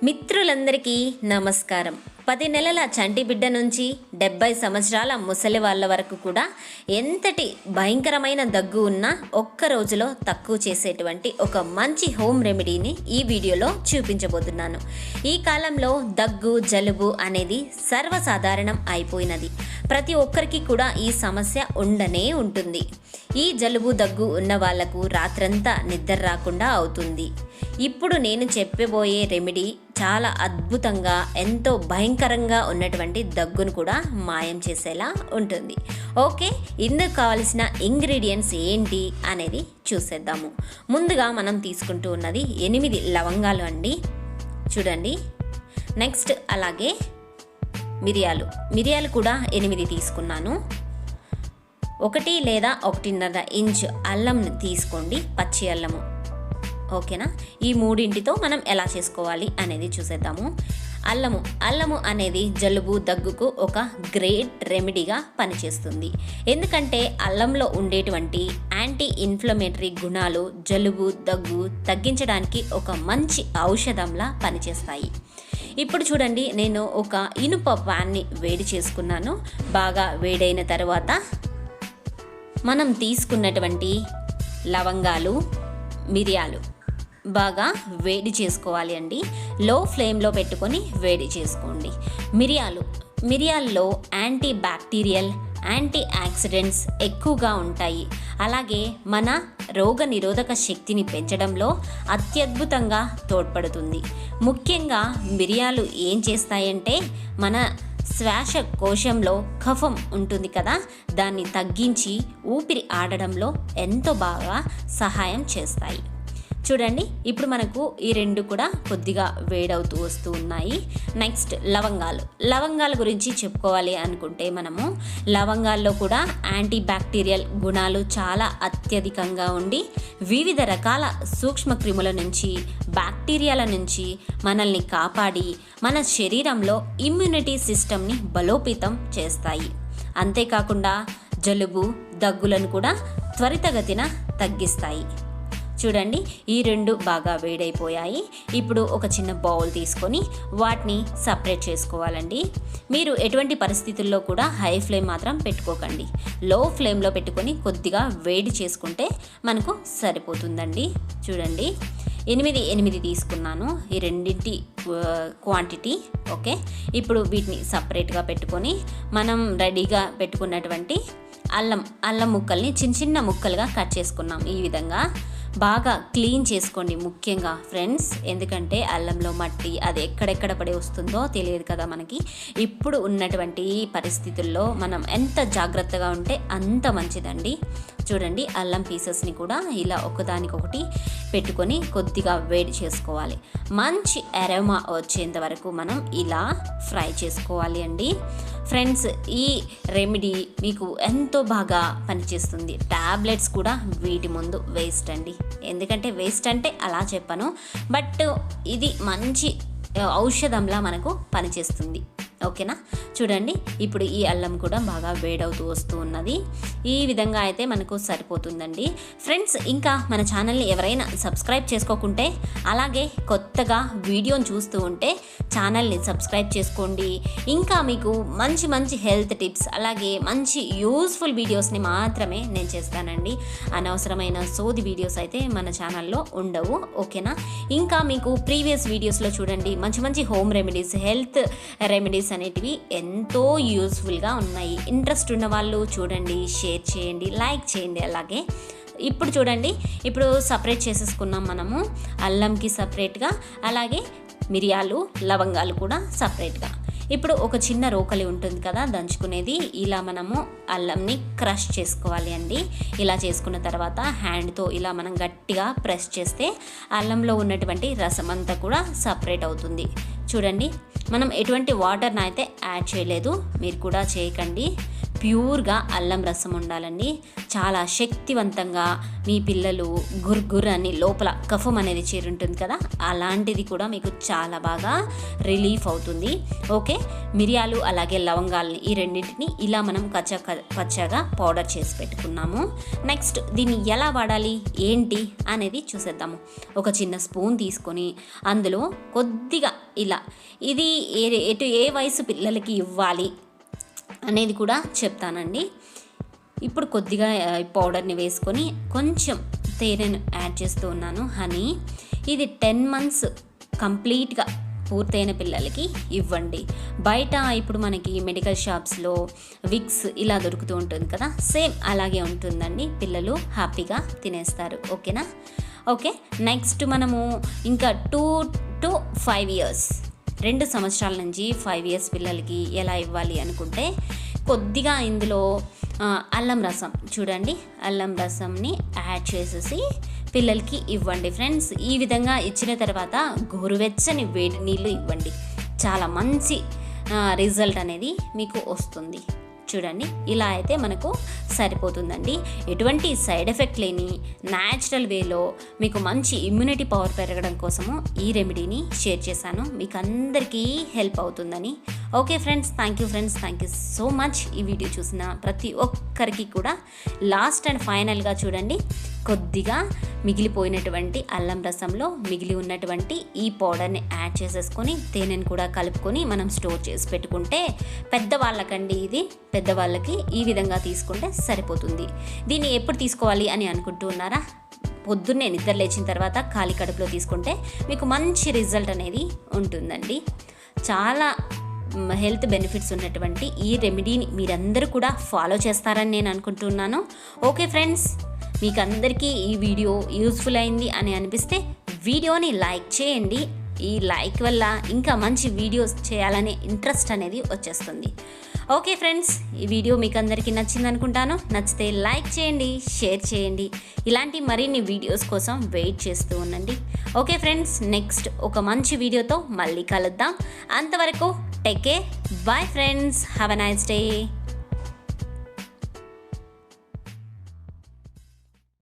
మిత్రులందరికీ నమస్కారం. 10 నెలల చంటి బిడ్డ నుంచి 70 సంవత్సరాల ముసలి వాళ్ళ వరకు కూడా ఎంతటి భయంకరమైన దగ్గు ఉన్నా ఒక్క రోజులో తక్కువ చేసేటువంటి ఒక మంచి హోమ్ రెమెడీని ఈ వీడియోలో చూపించబోతున్నాను. ఈ కాలంలో దగ్గు, జలుబు అనేది సర్వసాధారణం అయిపోయినది. ప్రతి ఒక్కరికి కూడా ఈ సమస్య ఉండనే ఉంటుంది. ఈ జలుబు, దగ్గు ఉన్న వాళ్లకు రాత్రంతా నిద్ర రాకుండా అవుతుంది. ఇప్పుడు నేను చెప్పబోయే రెమెడీ చాలా అద్భుతంగా, ఎంతో భయంకరంగా ఉన్నటువంటి దగ్గును కూడా మాయం చేసేలా ఉంటుంది. ఓకే, ఇందుకు కావాల్సిన ఇంగ్రీడియంట్స్ ఏంటి అనేది చూసేద్దాము. ముందుగా మనం తీసుకుంటూ ఉన్నది 8 లవంగాలు అండి, చూడండి. నెక్స్ట్ అలాగే మిరియాలు కూడా 8 తీసుకున్నాను. 1 లేదా 1.5 ఇంచ్ అల్లం తీసుకోండి, పచ్చి అల్లము. ఓకేనా, ఈ మూడింటితో మనం ఎలా చేసుకోవాలి అనేది చూసేద్దాము. అల్లము అనేది జలుబు, దగ్గుకు ఒక గ్రేట్ రెమెడీగా పనిచేస్తుంది. ఎందుకంటే అల్లంలో ఉండేటువంటి యాంటీ ఇన్ఫ్లమేటరీ గుణాలు జలుబు, దగ్గు తగ్గించడానికి ఒక మంచి ఔషధంలా పనిచేస్తాయి. ఇప్పుడు చూడండి, నేను ఒక ఇనుప ప్యాన్ని వేడి చేసుకున్నాను. బాగా వేడైన తర్వాత మనం తీసుకున్నటువంటి లవంగాలు, మిరియాలు బాగా వేడి చేసుకోవాలి అండి. లో ఫ్లేమ్లో పెట్టుకొని వేడి చేసుకోండి. మిరియాల్లో యాంటీ బ్యాక్టీరియల్, యాంటీ ఆక్సిడెంట్స్ ఎక్కువగా ఉంటాయి. అలాగే మన రోగ నిరోధక శక్తిని పెంచడంలో అత్యద్భుతంగా తోడ్పడుతుంది. ముఖ్యంగా మిరియాలు ఏం చేస్తాయంటే మన శ్వాసకోశంలో కఫం ఉంటుంది కదా, దాన్ని తగ్గించి ఊపిరి ఆడడంలో ఎంతో బాగా సహాయం చేస్తాయి. చూడండి, ఇప్పుడు మనకు ఈ రెండు కూడా కొద్దిగా వేడవుతూ వస్తూ ఉన్నాయి. నెక్స్ట్ లవంగాల గురించి చెప్పుకోవాలి అనుకుంటే మనము లవంగాల్లో కూడా యాంటీ బ్యాక్టీరియల్ గుణాలు చాలా అత్యధికంగా ఉండి వివిధ రకాల సూక్ష్మక్రిముల నుంచి, బ్యాక్టీరియాల నుంచి మనల్ని కాపాడి మన శరీరంలో ఇమ్యూనిటీ సిస్టమ్ని బలోపేతం చేస్తాయి. అంతేకాకుండా జలుబు, దగ్గులను కూడా త్వరితగతిన తగ్గిస్తాయి. చూడండి, ఈ రెండు బాగా వేడైపోయాయి. ఇప్పుడు ఒక చిన్న బౌల్ తీసుకొని వాటిని సపరేట్ చేసుకోవాలండి. మీరు ఎటువంటి పరిస్థితుల్లో కూడా హై ఫ్లేమ్ మాత్రం పెట్టుకోకండి. లో ఫ్లేమ్లో పెట్టుకొని కొద్దిగా వేడి చేసుకుంటే మనకు సరిపోతుందండి. చూడండి, 8 తీసుకున్నాను, ఈ రెండింటి క్వాంటిటీ. ఓకే, ఇప్పుడు వీటిని సపరేట్గా పెట్టుకొని మనం రెడీగా పెట్టుకున్నటువంటి అల్లం ముక్కల్ని చిన్న ముక్కలుగా కట్ చేసుకున్నాం. ఈ విధంగా బాగా క్లీన్ చేసుకోండి ముఖ్యంగా ఫ్రెండ్స్, ఎందుకంటే అల్లంలో మట్టి అది ఎక్కడెక్కడ పడి వస్తుందో తెలియదు కదా మనకి. ఇప్పుడు ఉన్నటువంటి పరిస్థితుల్లో మనం ఎంత జాగ్రత్తగా ఉంటే అంత మంచిదండి. చూడండి, అల్లం పీసెస్ని కూడా ఇలా ఒకదానికొకటి పెట్టుకొని కొద్దిగా వేడి చేసుకోవాలి. మంచి అరోమా వచ్చేంత వరకు మనం ఇలా ఫ్రై చేసుకోవాలి అండి. ఫ్రెండ్స్, ఈ రెమెడీ మీకు ఎంతో బాగా పనిచేస్తుంది. టాబ్లెట్స్ కూడా వీటి ముందు వేస్ట్ అండి. ఎందుకంటే వేస్ట్ అంటే అలా చెప్పను, బట్ ఇది మంచి ఔషధంలా మనకు పనిచేస్తుంది. ఓకేనా, చూడండి, ఇప్పుడు ఈ అల్లం కూడా బాగా వేడవుతూ వస్తూ ఉన్నది. ఈ విధంగా అయితే మనకు సరిపోతుందండి. ఫ్రెండ్స్, ఇంకా మన ఛానల్ని ఎవరైనా సబ్స్క్రైబ్ చేసుకోకుంటే, అలాగే కొత్తగా వీడియోని చూస్తూ ఉంటే ఛానల్ని సబ్స్క్రైబ్ చేసుకోండి. ఇంకా మీకు మంచి హెల్త్ టిప్స్, అలాగే మంచి యూస్ఫుల్ వీడియోస్ని మాత్రమే నేను చేస్తానండి. అనవసరమైన సోది వీడియోస్ అయితే మన ఛానల్లో ఉండవు. ఓకేనా, ఇంకా మీకు ప్రీవియస్ వీడియోస్లో చూడండి, మంచి హోమ్ రెమెడీస్, హెల్త్ రెమెడీస్ అనేటివి ఎంతో యూస్ఫుల్గా ఉన్నాయి. ఇంట్రెస్ట్ ఉన్న వాళ్ళు చూడండి, షేర్ చేయండి, లైక్ చేయండి. అలాగే ఇప్పుడు చూడండి, ఇప్పుడు సపరేట్ చేసేసుకున్నాం మనము, అల్లంకి సపరేట్గా, అలాగే మిరియాలు, లవంగాలు కూడా సపరేట్గా. ఇప్పుడు ఒక చిన్న రోకలి ఉంటుంది కదా దంచుకునేది, ఇలా మనము అల్లంని క్రష్ చేసుకోవాలి అండి. ఇలా చేసుకున్న తర్వాత హ్యాండ్తో ఇలా మనం గట్టిగా ప్రెస్ చేస్తే అల్లంలో ఉన్నటువంటి రసం అంతా కూడా సపరేట్ అవుతుంది. చూడండి, మనం ఎటువంటి వాటర్ని అయితే యాడ్ చేయలేదు, మీరు కూడా చేయకండి. ప్యూర్గా అల్లం రసం ఉండాలండి. చాలా శక్తివంతంగా మీ పిల్లలు గుర్గుర్ అని లోపల కఫం అనేది చేరుంటుంది కదా, అలాంటిది కూడా మీకు చాలా బాగా రిలీఫ్ అవుతుంది. ఓకే, మిరియాలు అలాగే లవంగాల్ని ఈ రెండింటిని ఇలా మనం పచ్చగా పౌడర్ చేసి పెట్టుకున్నాము. నెక్స్ట్ దీన్ని ఎలా వాడాలి ఏంటి అనేది చూసేద్దాము. ఒక చిన్న స్పూన్ తీసుకొని అందులో కొద్దిగా ఇలా ఇది ఏ వయసు పిల్లలకి ఇవ్వాలి అనేది కూడా చెప్తానండి. ఇప్పుడు కొద్దిగా పౌడర్ని వేసుకొని కొంచెం తేనెను యాడ్ చేస్తూ ఉన్నాను, హనీ. ఇది 10 months కంప్లీట్గా పూర్తయిన పిల్లలకి ఇవ్వండి. బయట ఇప్పుడు మనకి మెడికల్ షాప్స్లో విక్స్ ఇలా దొరుకుతూ ఉంటుంది కదా, సేమ్ అలాగే ఉంటుందండి. పిల్లలు హ్యాపీగా తినేస్తారు. ఓకేనా? ఓకే, నెక్స్ట్ మనము ఇంకా 2 to 5 years 2 సంవత్సరాల నుంచి 5 years పిల్లలకి ఎలా ఇవ్వాలి అనుకుంటే కొద్దిగా ఇందులో అల్లం రసం చూడండి, అల్లం రసంని యాడ్ చేసేసి పిల్లలకి ఇవ్వండి ఫ్రెండ్స్. ఈ విధంగా ఇచ్చిన తర్వాత గోరువెచ్చని వేడి నీళ్ళు ఇవ్వండి. చాలా మంచి రిజల్ట్ అనేది మీకు వస్తుంది. చూడండి, ఇలా అయితే మనకు సరిపోతుందండి. ఎటువంటి సైడ్ ఎఫెక్ట్ లేని న్యాచురల్ వేలో మీకు మంచి ఇమ్యూనిటీ పవర్ పెరగడం కోసము ఈ రెమెడీని షేర్ చేశాను. మీకు అందరికీ హెల్ప్ అవుతుందని. Okay friends, thank you friends, thank you so much. ఈ వీడియో చూసిన ప్రతి ఒక్కరికి కూడా లాస్ట్ అండ్ ఫైనల్గా చూడండి, కొద్దిగా మిగిలిపోయినటువంటి అల్లం రసంలో మిగిలి ఉన్నటువంటి ఈ పౌడర్ని యాడ్ చేసేసుకొని తేనెను కూడా కలుపుకొని మనం స్టోర్ చేసి పెట్టుకుంటే, పెద్దవాళ్ళకండి ఇది, పెద్దవాళ్ళకి ఈ విధంగా తీసుకుంటే సరిపోతుంది. దీన్ని ఎప్పుడు తీసుకోవాలి అని అనుకుంటూ ఉన్నారా? పొద్దున్నే నిద్ర లేచిన తర్వాత ఖాళీ కడుపులో తీసుకుంటే మీకు మంచి రిజల్ట్ అనేది ఉంటుందండి. చాలా హెల్త్ బెనిఫిట్స్ ఉన్నటువంటి ఈ రెమెడీని మీరందరూ కూడా ఫాలో చేస్తారని నేను అనుకుంటున్నాను. ఓకే ఫ్రెండ్స్, మీకు అందరికీ ఈ వీడియో యూస్ఫుల్ అయింది అని అనిపిస్తే వీడియోని లైక్ చేయండి. ఈ లైక్ వల్ల ఇంకా మంచి వీడియోస్ చేయాలనే ఇంట్రెస్ట్ అనేది వచ్చేస్తుంది. ఓకే ఫ్రెండ్స్, ఈ వీడియో మీకు అందరికీ నచ్చింది అనుకుంటాను. నచ్చితే లైక్ చేయండి, షేర్ చేయండి. ఇలాంటి మరిన్ని వీడియోస్ కోసం వెయిట్ చేస్తూ ఉండండి. ఓకే ఫ్రెండ్స్, నెక్స్ట్ ఒక మంచి వీడియోతో మళ్ళీ కలుద్దాం. అంతవరకు take care, bye friends, have a nice day.